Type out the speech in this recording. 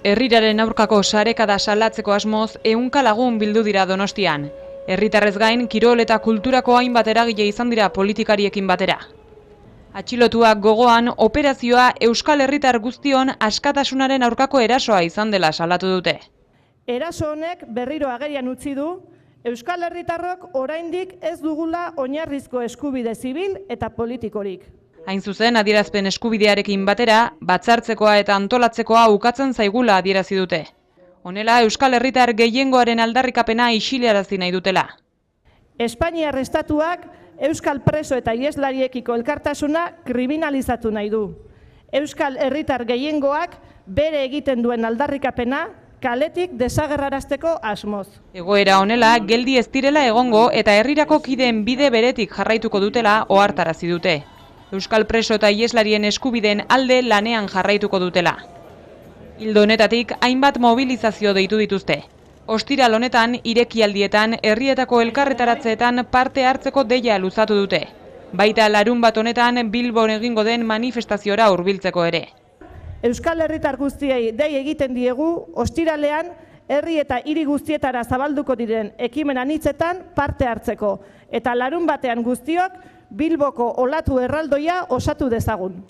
Herriraren aurkako sarekada salatzeko asmoz 100 lagun bildu dira Donostian. Herritarrez gain, kirol eta kulturako hainbat eragile izan dira politikariekin batera. Atxilotuak gogoan operazioa Euskal Herritar guztion askatasunaren aurkako erasoa izan dela salatu dute. Eraso honek berriro agerian utzi du, Euskal Herritarrok oraindik ez dugula oinarrizko eskubide zibil eta politikorik. Hain zuzen, adierazpen eskubidearekin batera, batzartzekoa eta antolatzekoa ukatzen zaigula adierazi dute. Honela, Euskal Herritar gehiengoaren aldarrikapena isilarazi nahi dutela. Espainiar estatuak Euskal preso eta iheslariekiko elkartasuna kriminalizatu nahi du. Euskal Herritar gehiengoak bere egiten duen aldarrikapena kaletik desagerrarazteko asmoz. Egoera honela, geldi ez direla egongo eta herrirako kideen bide beretik jarraituko dutela ohartarazi dute. Euskal preso eta ieslarien eskubideen alde lanean jarraituko dutela. Ildo honetatik, hainbat mobilizazio deitu dituzte. Ostiral honetan, irekialdietan, herrietako elkarretaratzeetan parte hartzeko deia luzatu dute. Baita larunbat honetan, Bilbon egingo den manifestaziora hurbiltzeko ere. Euskal Herritar guztiei dei egiten diegu, ostiralean, herri eta hiri guztietara zabalduko diren ekimen anitzetan parte hartzeko. Eta larunbatean guztiok, Bilboko olatu erraldoia osatu dezagun.